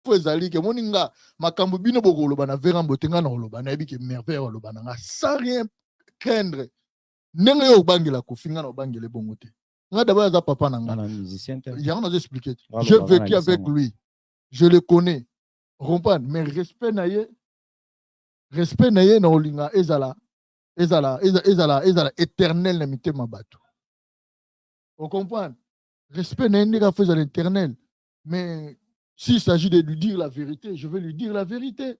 faut ezali que moninga makambo bino bokoloba na Verambo tenga na oloba na ebike merveille oloba na sans rien craindre. Ndenge yo obangela kofinga na obangele bongo te. Nga d'abord aza papa na nga. Il a expliqué. J'ai vécu avec lui. Je le connais. Comprendre mais respect na ye na olinga ezala éternel na mitema bato. On comprend. Respect na ndika fait à l'éternel. Mais s'il s'agit de lui dire la vérité, je vais lui dire la vérité.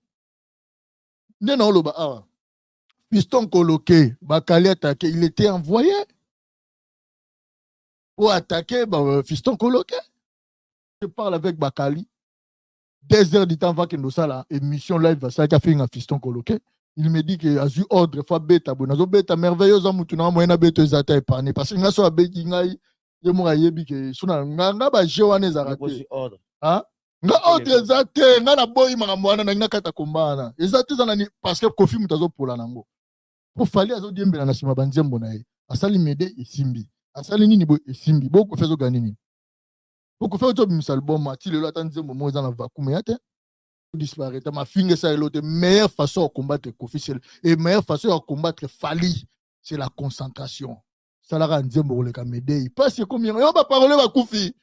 Non, Fiston Coloqué, Bakali attaqué, il était envoyé pour attaquer Fiston Coloqué. Je parle avec Bakali. 2 heures du temps avant que nous ça émission live ça a fait un Fiston Coloqué. Il me dit que a eu ordre fa beta bonazo beta merveilleuse amutuna moyena beta ezata épargné parce que nga so abeki ngai ye mo ayebi que suna nga ba jewane zarate ordre hein nga ordre ezate nga na boyi makambo wana na kata kombana ezate za nani parce que Kofi mutazo pola nango pour fali azo diembela na sima banzembo na ye asali mede esimbi asali nini bo esimbi boko fezo ganini boko fezo to bimisa album ati lelo atanzembo mo za na vacuum yate disparaître ma fingue ça l'autre meilleure façon de combattre Kofi et meilleure façon de combattre Fali c'est la concentration ça la rend Nzembo le Kamedei parce que combien on va parler va Kofi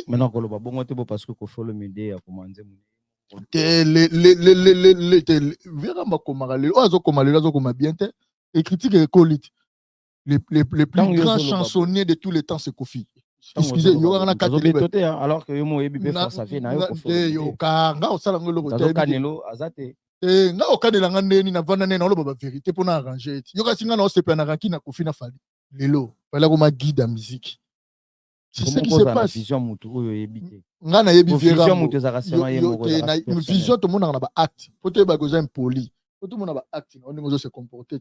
maintenant qu'on le va bon parce que Kofi le Medei a commandé Verambo komarale ozo koma bien te et critique les plus grands chansonniers de tous les temps c'est Kofi. Excusez, il y aura un alors que yo ebi force à na yo nga osala ngolo ko Canelo azate nga okadela nga ndeni na vanda nena oloba ba vérité pour na arranger yo kasinga na osepa na ranki na Kofi na Fali lelo fala ko ma guide à musique c'est ce qui se passe vision mutu oyo ebite nga na yebi vision mutu za rasema yemo na vision to mona na ba acte pote ba goza impoli pote mona ba acte on ngo se comporter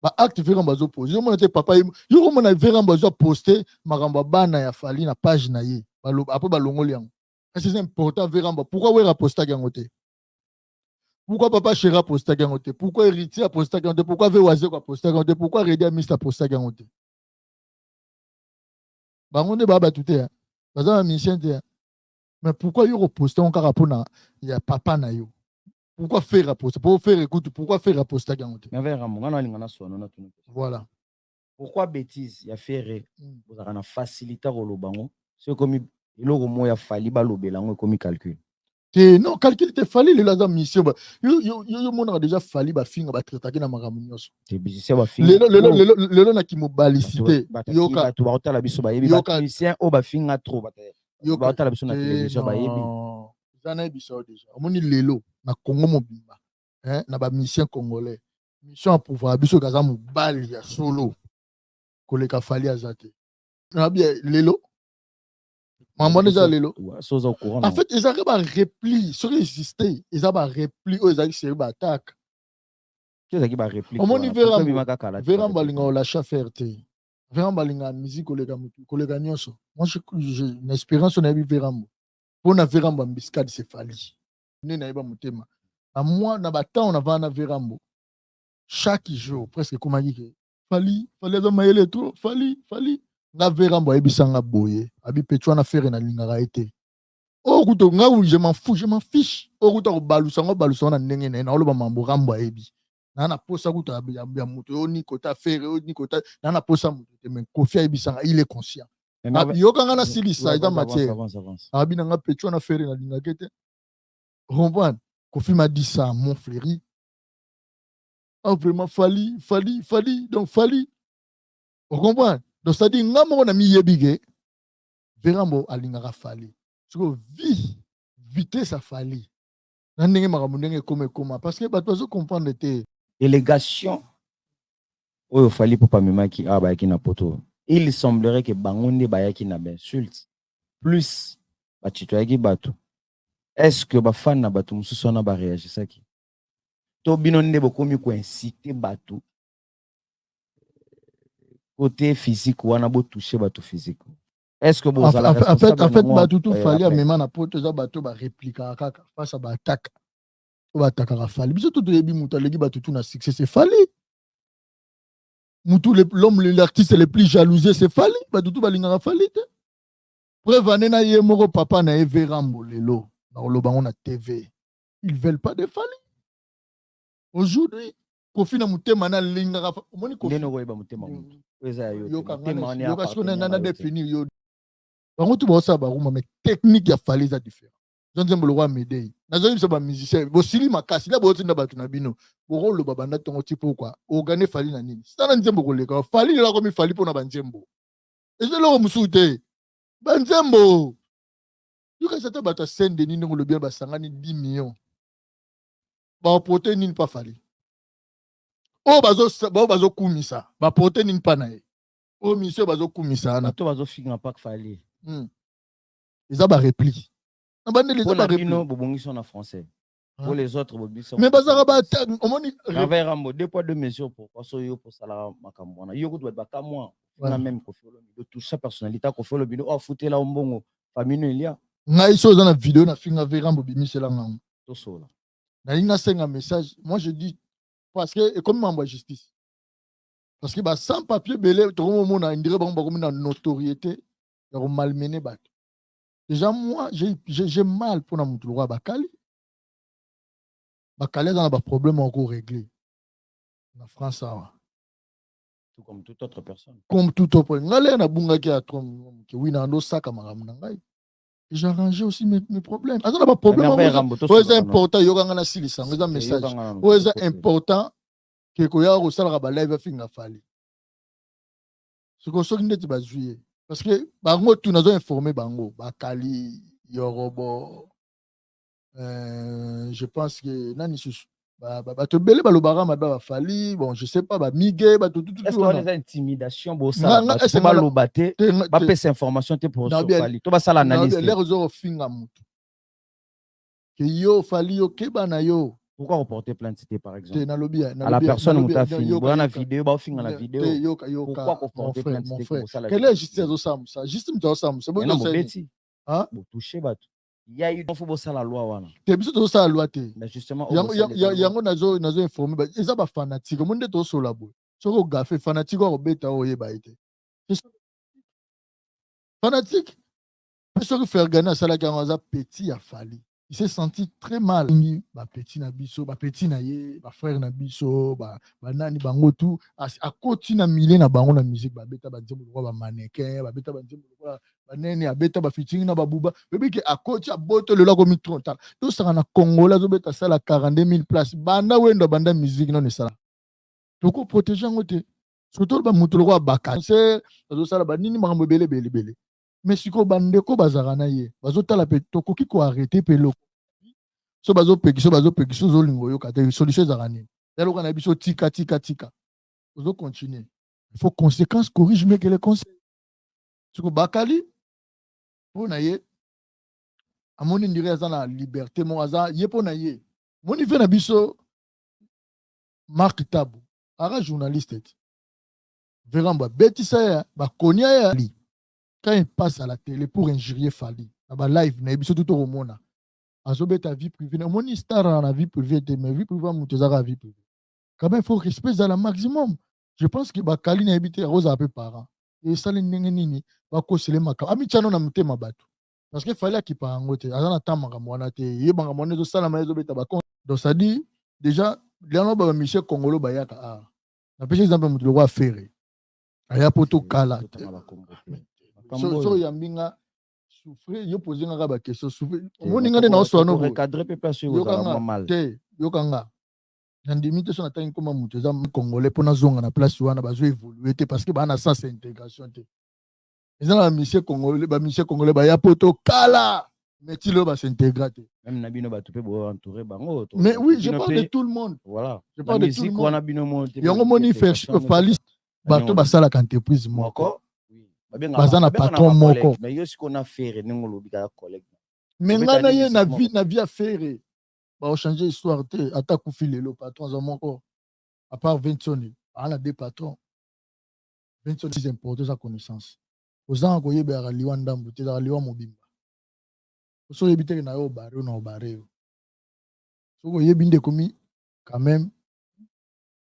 ba acte Verambo zo poser yo mona te papa yo mona Verambo zo poster makambo bana ya Fali na page na ye après ba longoli yango c'est important Verambo pourquoi we poster yango te pourquoi papa Chera poster yango te pourquoi héritier poster yango te pourquoi Vewaze ko poster yango te pourquoi Redia Mr poster yango te bango ne ba tout te baza mission te mais pourquoi yo poster encore rapona ya papa na yo. Pourquoi faire rapporter? Pour faire écoute, pourquoi faire rapporter gangote? Voilà. Pourquoi bêtise? Il y a fait vous avez facilité le bango. C'est comme il a moins ya fali balobelango comme calcul. Non, calcul te fali le lazam mission. Yo mon a déjà fali ba finga ba traiter na makambo nyonso. Te bizise ba finga. Le na ki mobalicité. Yo ka tu ba otala biso ba yebi ba mission o ba finga trop ba. Yo ba otala biso na télévision ba yebi. Zana biso déjà. Omoni lelo na Congo mobimba na ba mission congolais mission à pouvoir biso kaza mobali ya solo koleka Fali azate na bien lelo mambo déjà lelo en fait ils arrivent à repli sur exister ils arrivent à repli ils arrivent sur ba attaque qu'est-ce qui va repli omoni Verambo linga la chaferte Verambo linga musique koleka nyonso moi j'ai une espérance on a vu Verambo pour na Verambo mbiscade c'est Fali na yeba mutema na moi na bata on avait na Verambo chaque jour presque comme dit Fali za mayele trop Fali na Verambo ebisanga boye abi petwa na faire na lingara été o kuto nga je m'en fiche o kuto ko balusa na ndenge na oloba mambo Rambo ebi na posa kuto ya muto o ni kota faire o ni kota na posa muto te men Kofi ebisanga il est conscient yo kanga na silisa eza matière abi na nga petwa na faire na lingara été comprendre Kofi m'a dit ça mon fléri. Ah vraiment Fali donc Fali. On comprend. Donc ça dit ngamo na mi yebige Verambo alingara Fali. Parce que vitesse à Fali. Na ndenge makambo ndenge comme parce que bato zo comprendre te délégation oyo Fali pour pas memaki ba ki na poto. Il semblerait que bangonde ba yaki na insulte plus ba titoyaki bato. Est-ce que bafan na bato mususu na ba réagir ça qui to binonde bokomi ko inciter bato côté physique wana bo toucher bato physique. Est-ce que vous allez en fait bato tout Fali même na poto za bato ba répliquer kaka face à ba attaque ba attaquer Fali biso tout yebi mutu legi bato tout na succès c'est Fali mutu l'homme l'artiste le plus jalousé c'est Fali bato tout ba lingara Fali te Preuve anena ye moko papa na ye Verambo lelo na olobango na TV. Ils veulent pas de Fali. Aujourd'hui, Kofi na mutema na linga omoni Kofi. Ndeno koyeba mutema mutu. Eza yo. Yoka sona na définir yo. Bango tu bosa ba ruma mais technique ya Fali za différent. Nzembo le roi Medei. Nazo yimsa ba musicien. Bosili makasi la botinda batu na bino. Boro lo babanda tongo tipo quoi. Organiser Fali na nini. Sana nzembo koleka. Fali la komi Fali pona banzembo. Eze lo musute. Banzembo. Yoka sata bata sende nini ngolo bien basangani 10 millions. Ba porter nini pa Fali. Oh bazo kumisa. Ba porter nini pa na ye. Oh monsieur bazo kumisa na. To bazo finga pa Fali. Eza ba réplique. Pour les bobongiso en français. Pour les autres, mais bazara ba Rambo 2 poids 2 mesures pour yo pour salara makamwana. Yo ko ba ka moi. Na même ko folo de tout sa personnalité ko folo bino o fouté la mbongo famille il y a. Ngai so dans la vidéo na finga Rambo bimisela ngam. To sola. Na ina senga message, moi je dis parce que et comme membre justice. Parce que ba sans papier belé to mo na indire ba comme na notoriété, ya ko malmener ba. Déjà, moi, j'ai mal pour la Moutouloua Bakali. Bakali a un problème encore réglé. En France, ça. Tout comme toute autre personne. Comme toute autre personne. J'ai arrangé aussi mes problèmes. C'est un problème. C'est important. Il y a un message. C'est important que il y a un live à Fali. C'est comme ça que nous avons parce que bango tu nous informé bango Bakali Yorobo je pense que nani susu ba te belé ba lobara ba Fali bon je sais pas ba migué ba tout est-ce qu'on les intimidation bo ça ba lobaté ba pèse information te pour Fali to ba sala analyse les réseaux finga mutu que yo Fali yo keba na yo. Pourquoi reporter plainte c'était par exemple à la personne où tu as fini dans la vidéo ba finga la vidéo pourquoi reporter plainte c'était pour ça quelle est justice au sam ça juste me sam c'est bon c'est hein bon toucher ba il y a eu faut bosser la loi wana te biso to ça la loi te mais justement yango nazo informer ba eza ba fanatique monde to so la bo soko gafe fanatique ko beta o yeba ite fanatique soko faire gagner ça la kanza petit a Fali. Il s'est senti très mal. Ba petit na biso, ba petit na ye, ba frère na biso, ba nani bango tout à côté na milé na bango na musique ba beta ba nzembo ba mannequin, ba beta ba nzembo ba nani a beta ba featuring na ba buba. Bébé que à côté a boto le lago mi 30. Tout ça na Congolais zo beta ça la 42,000 places. Banda wendo banda musique non ça. Toko protéger ngote. Surtout ba mutulo ba baka. C'est zo ça la ba nini makambo belé. Mais si ko bandeko bazarana ye bazotala pe tokoki ko arrêter pe loko so pekiso zo lingo yo kate solution zarani yalo kana biso tika ozo continuer il faut conséquences corrige mieux que les conseils siko Bakali pona ye amoni ndire azana liberté mo aza ye pona ye moni fe na biso Mark Tabu ara journaliste Veramba betisa ya ba konia ya quand il passe à la télé pour injurier Fali, dans live, il y a tout au monde. Azobe ta vie privée. Mon histoire dans la vie privée, mais vie privée, la vie privée. Quand même, il faut respecter le maximum. Je pense que Bakali n'a habité à Rosa un peu par an. Et ça, les nini, bako c'est les makam. Ami tchano na mute mabatu. Parce qu'il fallait qu'il parle en gote. Azana tamanga mwana te. Yebanga mwana zo sala maïzo beta bakon. Donc ça dit déjà, l'anno ba Michel Congolo bayaka ah. Na pêche exemple mutu le roi Ferré. Aya poto kala. So yambinga souffrir yo poser nga ba question souffrir moni nga na so no recadrer pe place yo za mal te yo kanga ndimi te so na tangi koma mutu za Congolais pona zonga na place wana bazo évoluer te parce que ba na sens intégration te ils na monsieur Congolais ba ya poto kala mais ti lo ba s'intégrer te même na bino ba to pe bo entourer bango mais oui je parle de tout le monde voilà je parle de tout le monde na bino mo te yango moni Fali bato basala entreprise moko bazana patron moko mais yo siko na faire ningo bika collègue mais ngana ye na vie à faire ba changer histoire te ata kufi lelo patron za moko à part Vincent on a deux patrons Vincent c'est important sa connaissance ozanga ko yebera liwa ndambu te za liwa mobimba so yebite na yo bare na bare so ko yebinde komi quand même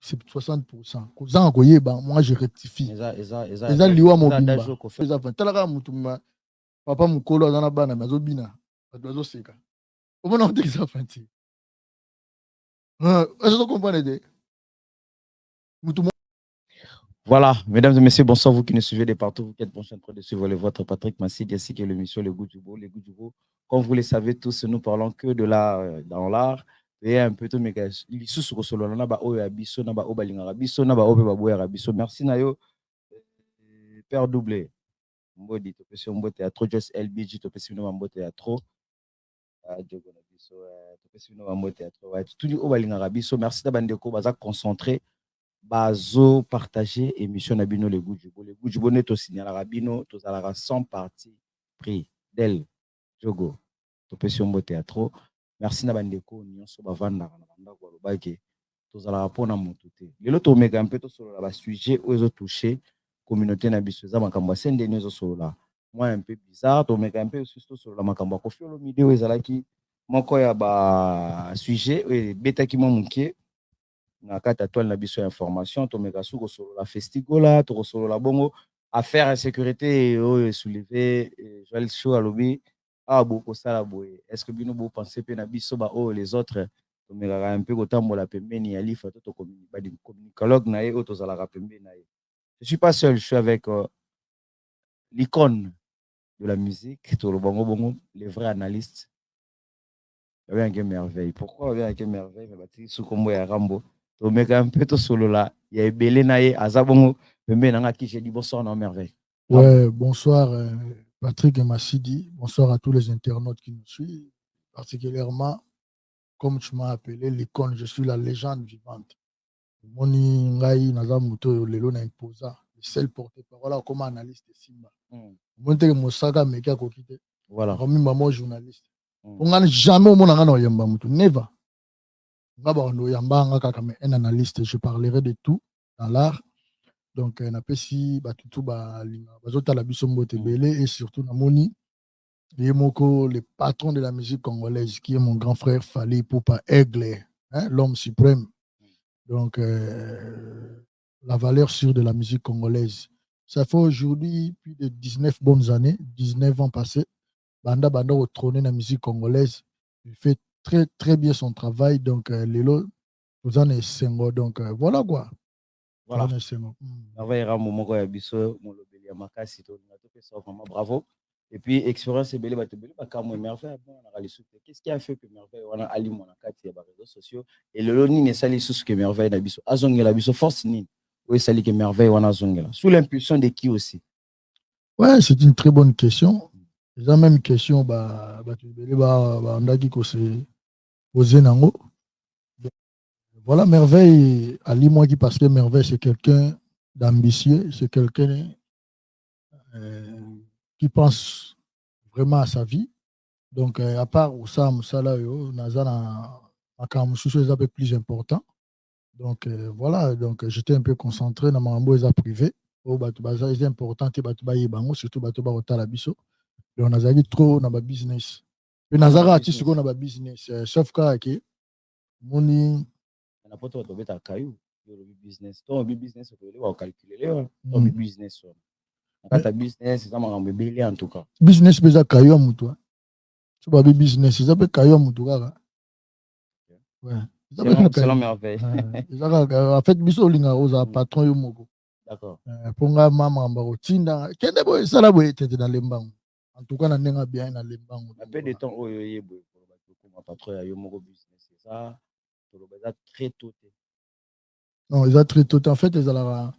c'est 60%. Moi, je rectifie. Eza liwa mobimba. Eza talaka mutuma papa mukolo azana bana mais azobina bato bazoseka omona otekisa fanti est-ce que comprenez Voilà, mesdames et messieurs, bonsoir, vous qui nous suivez de partout, vous qui êtes branchés en train de suivre le vôtre Patrick Massidi, ainsi que l'émission Le Goût du Beau. Le Goût du Beau, comme vous le savez tous, nous parlons que de l'art dans l'art. Et un peu tout, mais l'issue sur le solo, na ba o ya biso, na ba o balinga biso, na ba o ba boya biso. Merci Nayo, Père Doublé. Mbodi, to pesi mbo théâtre, Just LBG, to pesi mbo théâtre. Djogo na biso, to pesi mbo théâtre. Tout du o balinga biso. Merci d'abandeko, baza concentré. Bazo partager émission na bino le goût du beau. Le goût du beau net au signal rabino, tous à la 100 parties pris d'elle. Jogo. Topession beau théâtre. Merci na bandeko nyonso bavanda na banda ko lobaki. Tous à la rapona motuté. Le loto mega un peu to solo la sujet aux toucher communauté na biso za makambo sende nezo solo la. Moi un peu bizarre to mega un peu aussi solo la makambo ko fiolo mideo ezalaki moko ya ba sujet beta ki mo munkie. Na kata toile na biso information to meka suko solo la festigola to solo la bongo affaire insécurité o soulever Joël Show alobi beaucoup ça boye est-ce que bino bo penser pe na biso ba les autres to meka un peu kotambola pembeni ya lifa to communicologue na e o to zala pembeni na e. Je suis pas seul, je suis avec l'icône de la musique to le bongo les vrais analystes. Il y a un merveille. Pourquoi il y a un merveille mais bati sous combo ya Rambo. To meka un peu to solo là, il y a belé na ye azabongo pembe na ngaki j'ai dit bonsoir na merveille. Ouais, bonsoir Patrick et Massidi, bonsoir à tous les internautes qui nous suivent, particulièrement comme tu m'as appelé l'icône, je suis la légende vivante. Moni ngai naza muto lelo na imposa, le seul porte-parole comme analyste Simba. Monte que Mosaka meka kokite. Voilà. Comme maman journaliste. On n'a jamais au monde na yamba muto, never. Un analyste, je parlerai de tout dans l'art. Donc, on a si batutu bazota la biso mbote belé et surtout namoni Yemoko, le patron de la musique congolaise, qui est mon grand frère Fali Poupa Aigle, hein, l'homme suprême. Donc, la valeur sûre de la musique congolaise. Ça fait aujourd'hui plus de 19 bonnes années, 19 ans passés. Banda au trône de la musique congolaise. Il fait très, très bien son travail. Donc, Lelo, vous en êtes sengo. Donc, voilà quoi. Voilà. Bravo. Et puis, expérience est belle. Qu'est-ce qui a fait que Merveille on a allé mon les réseaux sociaux et le loni ne sali sous que Merveille n'a biso azongela biso force ni oui sali que Merveille on a zongela sous l'impulsion de qui aussi? Ouais, c'est une très bonne question. C'est la même question on a dit que c'est posé nango. Voilà, Merveille, Ali Mouaki, parce que Merveille, c'est quelqu'un d'ambitieux, c'est quelqu'un qui pense vraiment à sa vie. Donc, à part Oussam Salayo, Nazana, Akamususu est un peu plus important. Donc, voilà, donc j'étais un peu concentré dans mon bois privé. C'est important, surtout Batuba Otalabiso. Et on a dit trop dans ma business. Et Nazara, tu sais qu'on a business. Sauf que, Moni. Na poto to beta kayu yo business to business ko le wa calculer le business so kata business ça m'a mbele en tout cas business beza kayu mutu so ba business ça peut kayu mutu kaka ouais c'est la merveille en fait biso linga oza patron yo moko d'accord ponga mama mbako tinda kende boy sala boy tete dans lembango en tout cas na nenga bien na lembango un peu de temps oyo yebo pour ba ko patron ya yo moko business c'est ça. Très tôt. Non, ils ont très tôt. En fait, ils allaient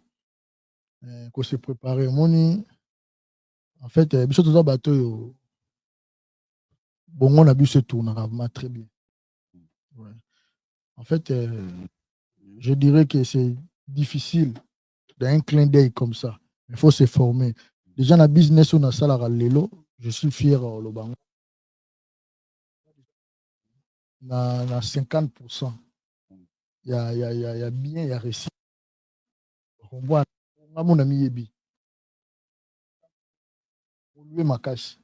se préparer. En fait, ils sont tous en bateau. Bon, on a vu ce tour vraiment très bien. Ouais. En fait, je dirais que c'est difficile d'un clin d'œil comme ça. Il faut se former. Déjà, dans le business, on a ça à Lelo. Je suis fier au Lobango. Dans 50%. Il y a bien, il y a réussi. On voit mon ami Yebi. Évoluer ma cache.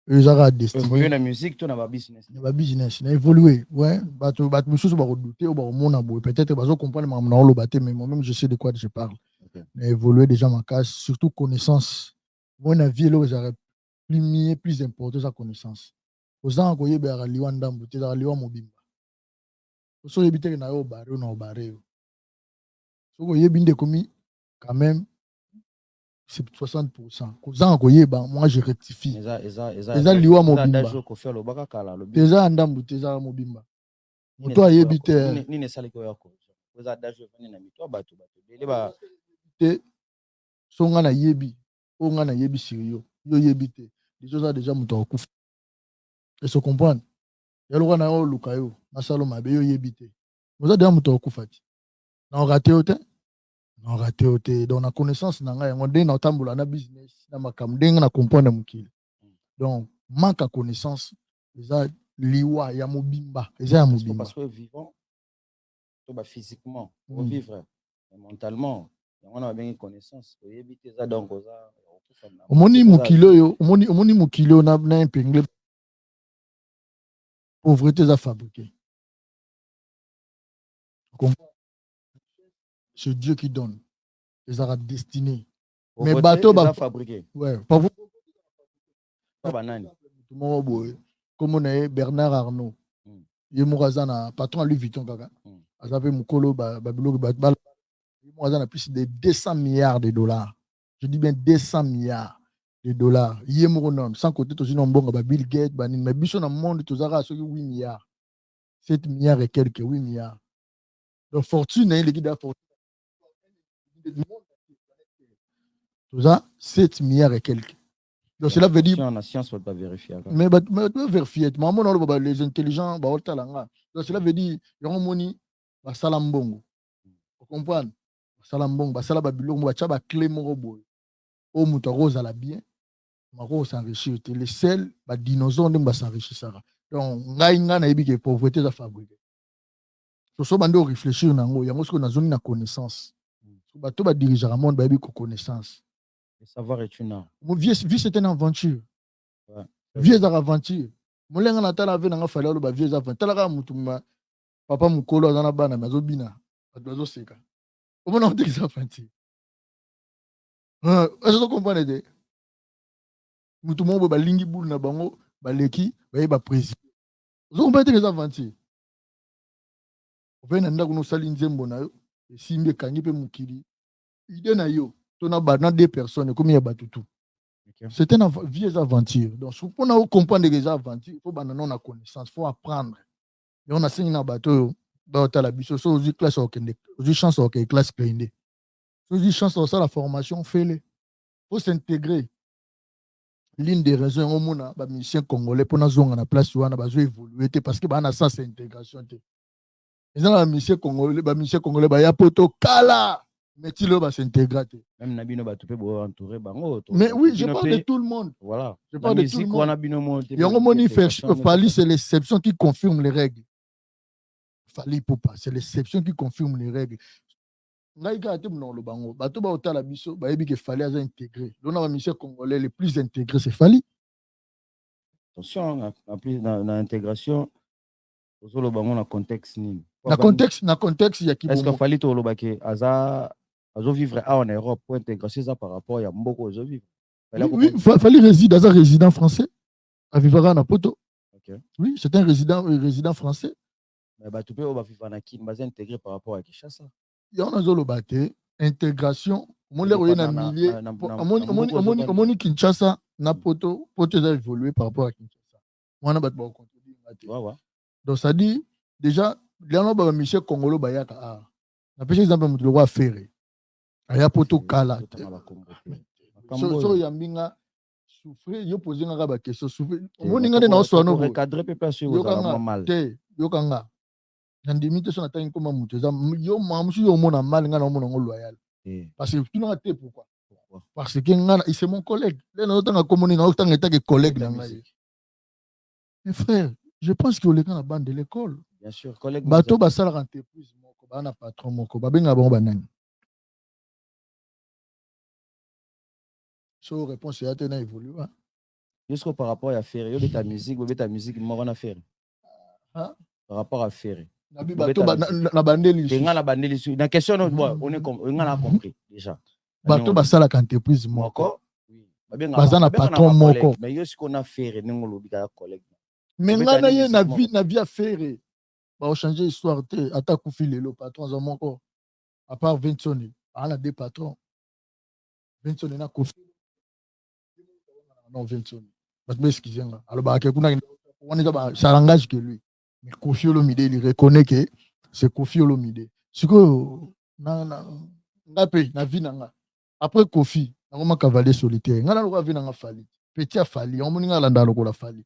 Évoluer la musique, tout dans business. Dans business, il a évolué. Ouais. Peut-être qu'ils comprendre mais moi-même, je sais de quoi je parle. Okay. Évoluer déjà ma cache, surtout connaissance. Mon avis, là, plus mieux, plus important sa connaissance. Aux ans qu'on y est à liwa ndambu, t'es à liwa mobimba. Au y est na yo baré ou na baré. So qu'on y est binde commis quand même c'est 60%. Aux ans qu'on y est moi je rectifie. Eza liwa mobimba. Teza ndambu, teza mobimba. Toi y est bité. Ni ne sali ko yako. Aux adajo fani na mito batu. Te songa na yebi, onga na yebi sérieux. Yo yebite. Les choses déjà muto okufa. Et se comprendre. Yalo na yo lukayo, masalo mabe yo yebite. Vous avez déjà muto okufa ti. Na raté ote. Na raté ote. Donc na connaissance na nga yango ndenge na tambula na business na makam ndenge na comprendre mukili. Donc manque à connaissance, eza liwa ya mobimba, eza ya mobimba. Parce que vivant physiquement, pour vivre mentalement, on a bien une connaissance. Donc, omoni mukilo yo, omoni mukilo na impingle pauvreté za fabriqué. C'est Dieu qui donne. Les a destinés. Mais bateau va fabriquer. Ouais, pas vous. Comme on est Bernard Arnault. Yemourazana patron à Louis Vuitton kaka. Azabe mukolo babilo babal. Yemourazana plus de 200 milliards de dollars. Je dis bien 200 milliards de dollars. Yemouronom sans côté tous une bonga Bill Gates banin mais biso na monde tous ara 8 milliards. 7 milliards et quelques 8 milliards. Donc fortune est l'équipe de fortune. Tout ça 7 milliards et quelques. Donc cela veut dire la science peut pas vérifier. Mais vérifier maman les intelligents ba oltalanga. Donc cela veut dire yon moni ba salambongo. Vous comprenez? Salambongo ba sala ba biloko ba cha ba clé moko boy. O muto rose à la bien. Mako s'enrichir les sel ba dinosaure ndem ba s'enrichir ça. Donc ngai na yebi que pauvreté za fabriquer. So bando réfléchir nango yango ce que na zone na connaissance. So ba to ba diriger le monde ba yebi ko connaissance. Le savoir est une arme. Vie c'est une aventure. Ouais. Vie c'est une aventure. Molenga na tala ve nga fala lo ba vie za aventure. Tala ka mutumba papa mukolo azana bana mazo bina. Adozo seka. Comment on dit ça aventure? Est-ce que vous comprenez? Mutumba ba lingi bulu na bango ba leki ba ba président. Vous comprenez les aventures? Vous venez ndako no sali nzembo na yo, simbe kangi pe mukili. Idée na yo. On a deux personnes comme il y a Batutu. C'est une vieille aventure. Donc, pour comprendre les aventures, il faut que nous ayons connaissance, il faut apprendre. Et on a signé un bateau, la biso, so aux classes aux chances aux classes cleanées. So aux chances à la formation, fais-le. Il faut s'intégrer. L'une des raisons au monde, les musiciens congolais pour nous avoir la place où on a besoin d'évoluer parce que on a sens intégration. Les musiciens congolais, il y a poto kala. Mais tu vas s'intégrer. Même Nabino va entouré bango. Mais oui, je parle de tout le monde. Voilà. Je parle de tout le monde. Fali, c'est l'exception qui confirme les règles. Fali Poupa, c'est l'exception qui confirme les règles. Fali a intégré. L'on a mis congolais les plus intégrés, c'est Fali. Attention, dans l'intégration, dans le contexte. Dans le contexte, il y a qui. Est-ce que Fali Tolobake Azo vivre en Europe pour intégrer ça par rapport à Mboko Azo vivre. Oui, Fali réside dans un résident français à Vivara na Poto. Okay. Oui, c'est un résident français. Mais Batoupe va vivre na Kin, mais intégré par rapport à Kinshasa. Il y a un Zolobate, intégration. Mon l'air na millier. Amoni Kinshasa na Poto a évolué par rapport à Kinshasa. On a battu ouais. Donc ça dit déjà les gens ba Michel Congolo bayaka a. Na pêche exemple mutu roi Ferré. Aya poto kala. So yambinga souffrir yo poser nga ba question souffrir. Omoni nga na oso no recadrer pe pas sur mal. Yo kanga. Ndimite so na tangi koma mutu za yo mamusu yo mona mal nga na mona ngo loyal. Parce que tu n'as pas pourquoi? Parce que nga c'est mon collègue. Là na tanga komoni na tanga etake collègue na ngai. Mes frères, je pense que les gars na bande de l'école. Bien sûr, collègue. Bato basala entreprise moko ba na patron moko ba benga bango banani. So réponse est à évolué. Jusqu'au par rapport à Ferré, yo ta musique moi on a fait. Par rapport à Ferré. Na bandeli. Nga na bandeli. La question on a compris déjà. Bato basala entreprise moko. bazana patron moko. Mais yo ce qu'on a fait nengo lobika collègue. Mais ngana ye na vie à faire. Ba changer histoire te ata kufi lelo patron za moko. À part Vincent, on a deux patrons. Vincent na kufi. Non Vincent. Parce que excusez-moi. Alors bah on est ça engage que lui. Mais Kofi Olomide il reconnaît que c'est Kofi Olomide. Ce que na vie nanga. Après Kofi, on a cavalier solitaire. On a le vie nanga Fali. Petit a Fali, on a landa lokola Fali.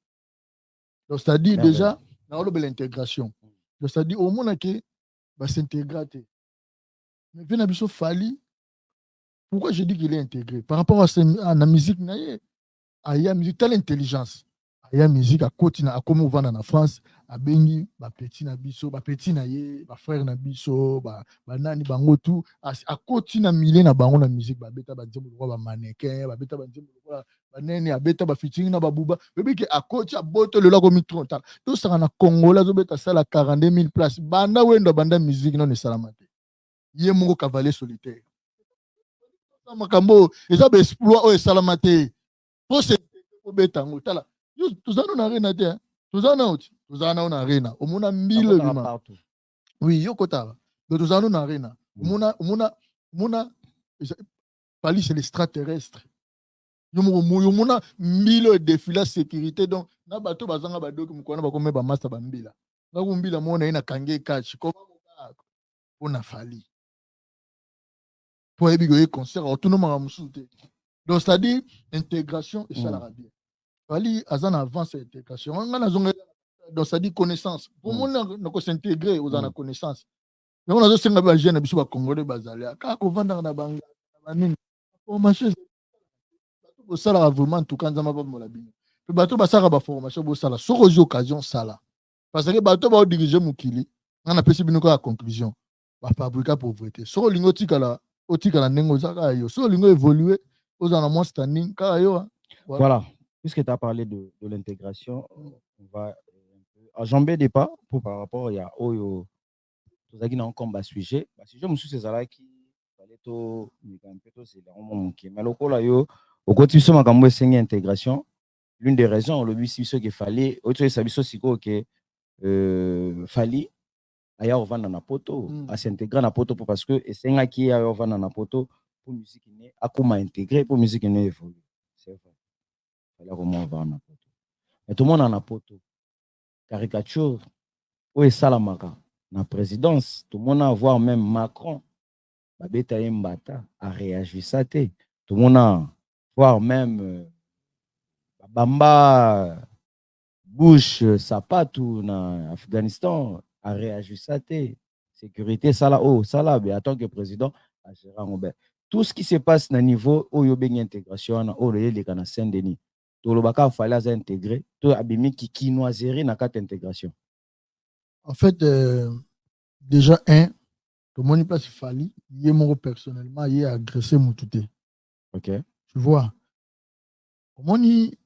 Donc c'est-à-dire déjà dans l'intégration. Donc c'est-à-dire au moins que va s'intégrer. Mais bien abisso Fali. Pourquoi je dis qu'il est intégré? Par rapport à la musique, il y a musique telle intelligence. Il y a musique à côté, à comme on va en France, à Bengi, à petit nabiso, à petit naye, à frère nabiso, à nani bango tout, à côté na milé na bango na musique, à beta banzembo ba mannequin, à beta banzembo ba nene, à beta ba featuring na babuba, bébé que à côté à boto le lago mitrontal. Tout ça na Congolais zo beta sala 42 000 places. Banda wendo banda musique non salamate. Yé mongo cavalier solitaire. Makambo eza ba exploit o salamate. Pour se betango tala. Tuzana na arena te, tuzana na arena. Omuna mbilo bima. Oui, yo kotara. De tuzana na arena. Omuna Fali c'est l'extraterrestre. Yo muna mbilo défilé sécurité donc na bato bazanga badoki mukwana bakome ba master ba mbila. Na kumbila mona ina kange catch ko ona Fali. Pour ebigo concert autonome à musute. Donc c'est-à-dire intégration et ça la bien. Fali azan avance intégration. Donc ça dit connaissance. Pour moi on s'intégrer aux en connaissance. Mais on a aussi un jeune biso ba congolais bazalia. Ka ko vendre na banga nini. Formation au sala vraiment tout quand zama ba molabino. Le bateau ba sala ba formation bo sala. So occasion sala. Parce que bateau ba diriger mukili. On a pesi bino la conclusion. Ba fabriquer pauvreté. So lingo tikala otikala nengo zaka yo. So lingo évoluer aux en moins standing ka yo. Voilà. Puisque tu as parlé de l'intégration, on va enjamber des pas pour par rapport à Oyo. Tout ça qui n'a encore pas sujet. Parce que je me suis dit que qui fallait tout c'est vraiment qui. Mais le coup là yo, au côté de ma cambo c'est intégration. L'une des raisons, le but c'est qu'il fallait, autre chose c'est aussi que fallait ailleurs vendre na poto, à s'intégrer na poto parce que c'est un qui ailleurs vendre na poto pour musique né, à comment intégrer pour musique né évoluer. C'est vrai. Là comment on va en apoto. Mais tout le monde en apoto. Caricature, où est Salamaka? La présidence, tout le monde a voir même Macron. Babeta Mbata a réagi ça. Tout le monde a voir même Bamba Bush Sapatou dans Afghanistan a réagi ça. Sécurité, ça là, oh, ça là, en tant que président, à Gérard. Tout ce qui se passe dans le niveau où il y a une intégration, où il y a une Saint-Denis. Tout le monde fallait intégrer, tout abîmer qui noiserie dans cette intégration. En fait, déjà, tout le monde place Fali, il est mort personnellement, il est agressé Moutouté. Ok. Tu vois, moni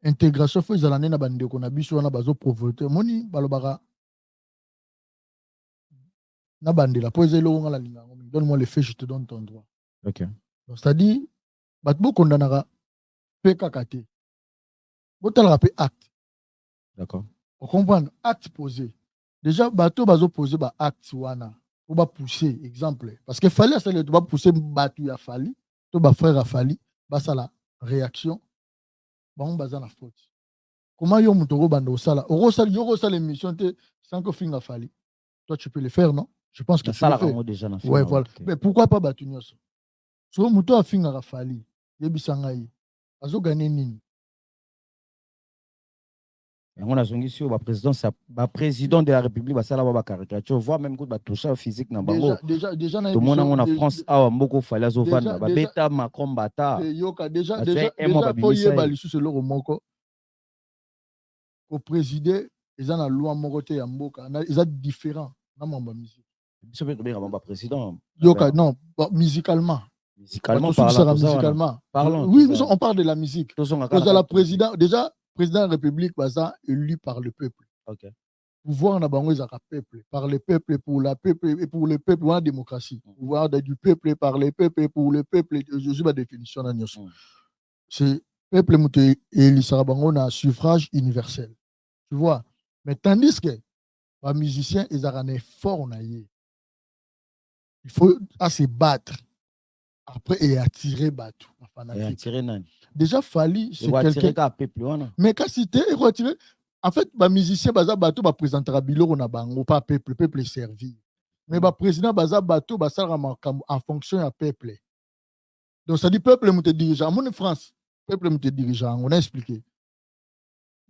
intégration, faut que na bande qu'on a biso na bazo pauvreté, moni balobara na bande la pose lo la linga, donne-moi les faits, je te donne ton droit. Ok. Donc c'est-à-dire, batbo kondanara PKKT. Botal rappel acte. D'accord. On comprend acte posé. Déjà, bateau bazo posé ba acte wana. On va pousser exemple parce que fallait ça le doit pousser batu ya fali, to ba frère a fali, ba ça la réaction. Ba on baza la faute. Comment yo mutoro bando sala? Oro sala émission sans que finga fali. Toi tu peux le faire non? Je pense que ça le fais. Déjà na ouais voilà. Okay. Mais pourquoi pas batu nyoso? So muto a finga fali. Yebisanga yi. Azo gagner nini? On a zongi sur le président de la République, ça là ba caricature, voire même que ba toucher physique na bango. Déjà tout le monde en France a mboko fallait zo vendre ba beta Macron bata. Déjà faut y bali sous le moko. Au président, ils ont la loi moroté ya mboka, ils sont différents na mamba musique. Biso be ba président. Yoka non, musicalement. Parlons. Oui, on parle de la musique. La président déjà président de la République baza élu par le peuple. OK. Pouvoir na bango ezaka peuple, par le peuple pour la peuple et pour le peuple la démocratie. Pouvoir du peuple par le peuple et pour le peuple, je suis ma définition na nyoso. c'est peuple muté éli sarabango na suffrage universel. Tu vois? Mais tandis que les musiciens, ils ont un effort. Il faut se battre. Après, et attirer Batou. Et attirer Nani. Déjà, Fali, c'est quelqu'un. Mais quand c'était, il faut attirer. En fait, les musiciens, Batou va présenter à Bilo, on a bango, pas peuple, peuple servi. Mais le président Batou va en fonction du peuple. Donc, ça dit peuple, nous te dirigeant. En France, peuple, nous te dirigeant. On a expliqué.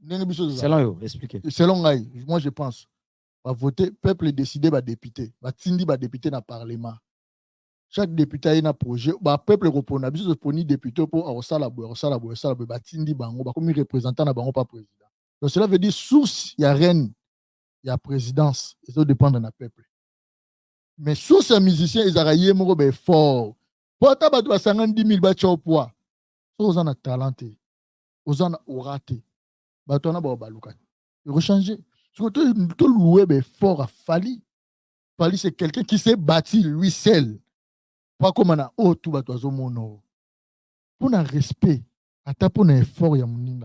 Selon eux, expliqué. Selon moi, je pense. Va voter, peuple décidé, va député. Va tindi, va député dans le Parlement. Chaque député a un projet. Le peuple répond. Il y a des députés pour va tindi, bango, va comme représentant na bango, pas président. Donc cela veut dire source, il y a reine, il y a présidence. Et ça dépend du peuple. Mais source, les musiciens, ils ont un fort. Pour ta bateau, 50 000 bâtiments au poids. Ils ont un talent. Ils ont un oraté. Bateau, on a un balouka. Ils ont changé. Surtout, tout loué fort à Fali. Fali, c'est quelqu'un qui s'est bâti lui seul. Pas comme on a tout bateau à mono. Pour un respect, à ta pour un effort, il y a mon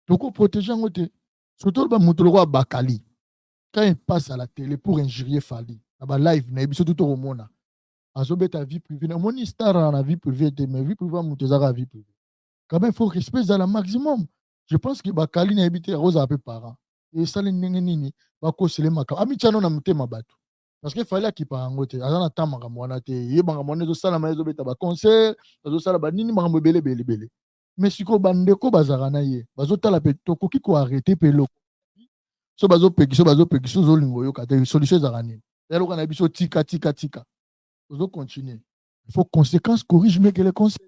donc, protéger en côté. Surtout, le Moutolo Bakali. Quand il passe à la télé pour injurier Fali, dans live, il y a tout au monde. Azobe ta vie privée. Mon histoire dans la vie privée, mais vie privée, la vie privée. Quand même, il faut respecter le maximum. Je pense que Bakali n'a habité à Rose à peu parents. Et ça, les nini, bako c'est les makam. Ami Tchano n'a muté ma batou. Parce qu'il fallait qu'il parle en côté. Azana ta magamwana te. Yé magamwana zo sala ma ezobe ta ba concert. Zo sala ba nini magamwe bele bele bele. Mais si ko bandeko bazarana ye. Bazo tala pe toko ki ko arrêter pelo. So bazo peki so zo lingo yo kate solution zarani. Yalo kana biso tika. Vous continuer. Il faut conséquences corrige mieux que les conseils.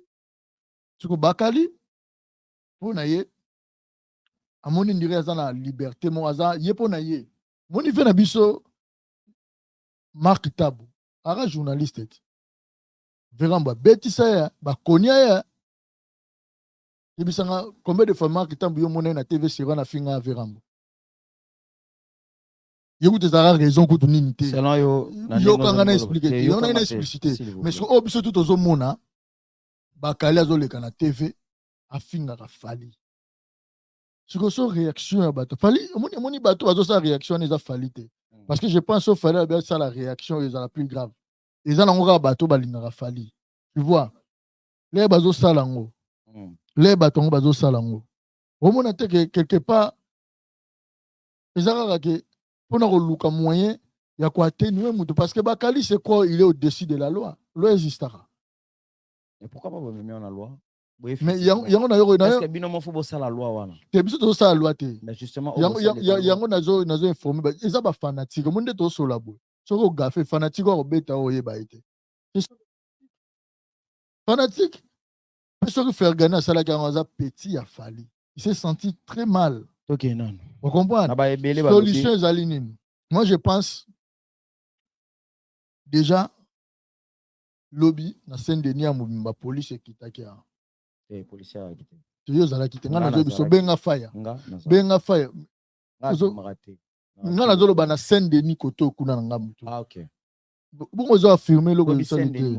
Tu vois, Bakali, pour naïe, à mon indirait dans la liberté, mon hasard, yé pour naïe. Mon niveau na biso, Marc Tabou, ara journaliste. Veramba, beti ça ya, ba konya ya. Yebisanga, combien de fois Marc Tabou yo monnaie na TV sera na finga Veramba. Yo te zara raison que tu n'imité. Selon yo kanga expliqué. Yo na explicité. Mais sur obiso tout aux mona, Bakali a zolé kana TV, a finga ka Fali. C'est que sa réaction à bateau. Fali, mon bateau a sa réaction les a falité. Parce que je pense au Fali a ça la réaction est la plus grave. Ils ont encore bateau balinga Fali. Tu vois, les bateaux salango. Les bateaux bateau salango. Au moment que quelque part, ils ont que pour nous le moyen, il y a quoi atténuer parce que Bakali c'est quoi, il est au-dessus de la loi. Loi existera. Et pourquoi pas vous mettre en la loi? Mais il y a parce que binomo faut ça la loi wana. T'es biso to ça la loi té. Mais justement il y a nazo informé ils ont pas fanatique monde to so la boy. Soko gafé fanatique ko beta o yeba été. Fanatique parce que faire gagner ça la garanza petit a fallu. Il s'est senti très mal. OK non. Vous comprenez? Solution zalinine. Moi je pense déjà lobby na Saint-Denis à Mobimba police qui takia. Policier a quitté. Tu yo zala quitté. Ngana zo biso benga fire. Benga fire. Ngana zo lo bana Saint-Denis koto kuna nga mutu. Ah OK. Bongo zo affirmer lo ko Saint-Denis.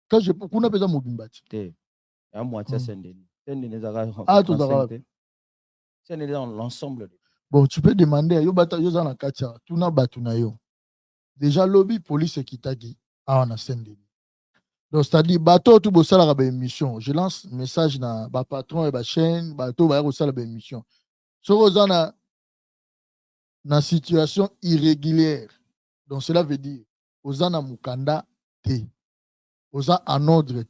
Quand je kuna pesa Mobimba ti. Té. Ya moitié Saint-Denis. Saint-Denis zaka. Ah to zaka. Saint-Denis dans l'ensemble. Bon, tu peux demander yo bata yo za na katia. Tuna batu na yo. Déjà lobby police qui tagi a na Saint-Denis. Donc, c'est-à-dire, bateau, tout le monde a une émission. Je lance un message dans le patron et la chaîne, bateau, il y a une émission. Si vous avez une situation irrégulière, donc cela veut dire, vous avez un mukanda, vous avez un ordre, vous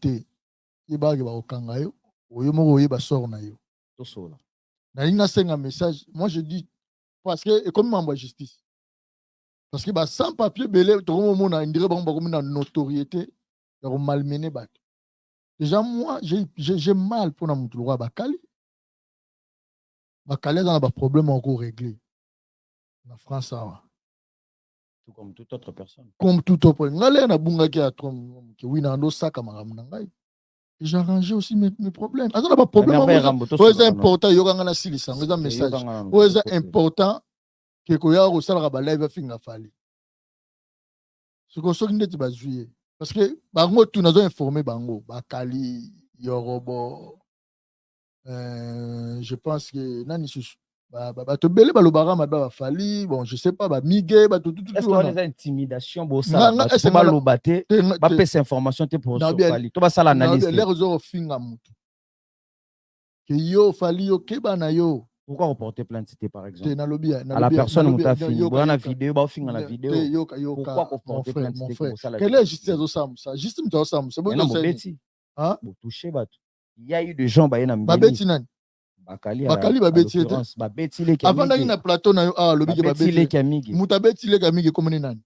avez un kanga, vous avez un sort. Vous avez un message. Moi, je dis, parce que, et comme membre de justice, parce que sans papier, tout le monde a une notoriété. Malmené bateau. Déjà, moi, j'ai mal pour notre loi Bakali. Bakali a un problème encore réglé. En France, ça. Tout comme toute autre personne. Comme toute autre personne. J'ai arrangé aussi mes problèmes. C'est important. Il y a un message. C'est important que parce que bango tout nous informé bango Bakali Yorobo Je pense que nani susu bato bele balobaka mabe bafali bon je sais pas bamige bato est-ce qu'on a intimidation Nga- nga- est-ce que nga- baloba te bapesa information te pour Fali to basala analyse l'air ozofinga motu ke yo fali yo keba na yo. Pourquoi reporter plainte par exemple à la personne muta fini bwana vidéo ba finga la vidéo pourquoi reporter plainte mon frère quelle est justice osamusa juste muta osamusa bo beti hein bo toucher bato il y a eu des gens ba yena mbeli babeti nani bakali babeti ete babeti le avant d'aller na plateau na yo lobiki babeti le kamigi muta beti le kamigi comme nani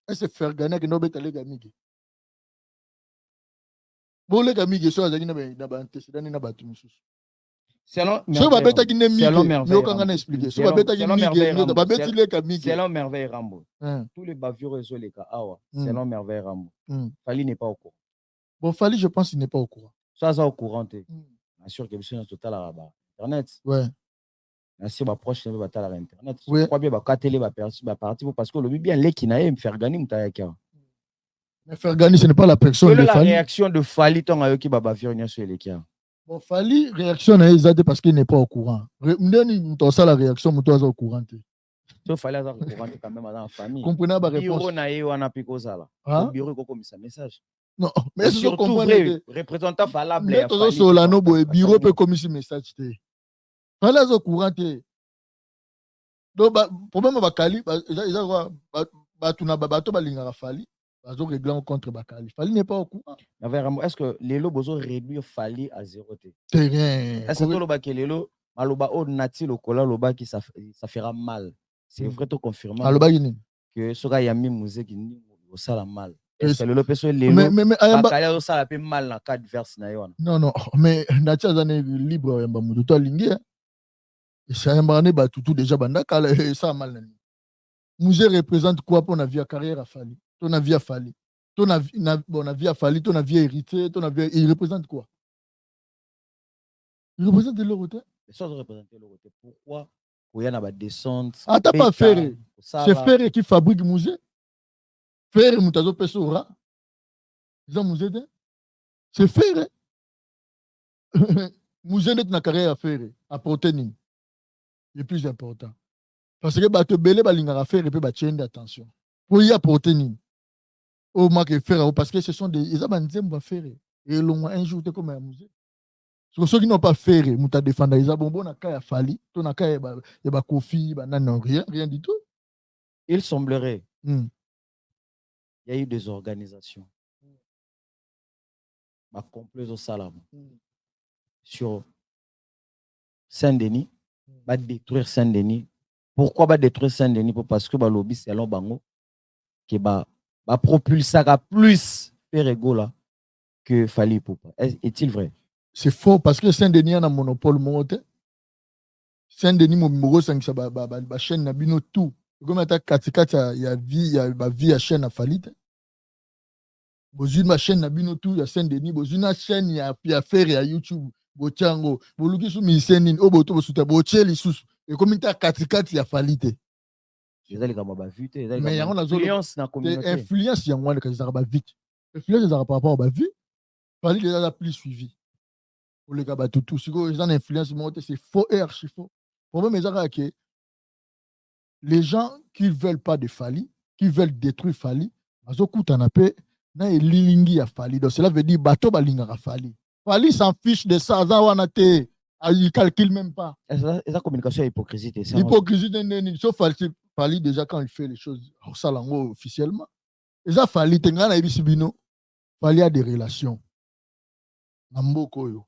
est-ce faire gagner que no beta le kamigi bo le kamigi so azaki na ba antécédent na bato mususu selon merveille Rambo tous les bavures sont les cas selon merveille Rambo Fali n'est pas au courant bon Fali je pense qu'il n'est pas au courant ça au courant bien sûr que c'est total à internet ouais merci ba proche ne va ta internet je crois bien ba katele ba parti parce que le bien les qui na me faire gagner mutayaka mais faire gagner ce n'est pas la personne de Fali. La réaction de Fali ton ayoki ba bavure sur les cas. Bon, Fali, réaction à Ezade parce qu'il n'est pas au courant. Ça la réaction, mais toi, au courant. Il fallait avoir au courant quand même dans la famille. Comprenez ma réponse. Bureau na yo wana piko sala. Au bureau ko komisa message. Non, mais c'est surtout vrai. Représentant valable ya Fali. Solano boy bureau peut komisa message te. Fali au courant te. Donc problème ba Kali, ba tuna ba to balinga Fali. Réglant contre Bakali. Fali n'est pas au courant. Est-ce que Lelo Bozo réduire Fali à 0 T? C'est rien. Est-ce que Lelo Maloba O Nati Lokola Loba qui ça fera mal? C'est vrai to confirmer que Soga Yami Mouze qui ni au sala mal. Est-ce que Lelo Peso Lelo Bakali au sala peu mal dans cadre verse na yona? Non, mais Nati azane libre yamba mudu to lingi. Et ça yamba ne ba tout déjà banda kala ça mal nani. Mouze représente quoi pour na vie carrière à Fali? Ton avis a fallu. Ton avis a fallu, ton avis hérité, ton avis. Il représente quoi? Il représente l'euro. Mais ça représente l'euro. Pourquoi il y a une descente? Ah, t'as pas Ferré. C'est Ferré qui fabrique musée. Ferré, Moutazo Pessoura. Ils ont musée. C'est Ferré. Musée n'est pas carrière à Ferré. À protéine. Le plus important. Parce que tu belé balinga à Ferré et puis tu attention. Pour y apporter au marque faire parce que ce sont des ils ont faire et l'on un jour comme un musée sur ceux qui n'ont pas fait muta défendre ils ont bon na kaya Fali to na kaya ba Kofi ba non rien du tout. Il semblerait il y a eu des organisations ba complot au salam sur Saint-Denis va détruire Saint-Denis. Pourquoi va détruire Saint-Denis? Parce que ba lobby selon bango qui va propulser plus Ferregola que Fali Poupa. Est-il vrai? C'est faux parce que Saint-Denis a un monopole monté. Saint-Denis Momo ça ba chaîne na bino tout. Comme ta katikata il y a vie à chaîne à Fali. Bozune ma chaîne na bino tout il y a Saint-Denis bozune chaîne il y a faire à YouTube bochango boluki sou misenin oboto bosuta bocheli susu et comme ta katikata il y a Fali. Mais il y a une influence dans la communauté. Influence, il y a une vite. Influence, par rapport à vie. Fali déjà plus suivi. Pour les gars, tout. Si vous avez une influence, c'est faux et archi faux. Le problème, c'est que les gens qui ne veulent pas de Fali, qui veulent détruire Fali, ils ont coûté un appel, ils ont lilingi à Fali. Donc cela veut dire bateau balinga à Fali. Fali s'en fiche de ça, il ne calcule même pas. Et la communication est hypocrisie. Hypocrisie, sauf Fali déjà quand il fait les choses officiellement. Et ça Fali Fali a des relations. Namboko yo.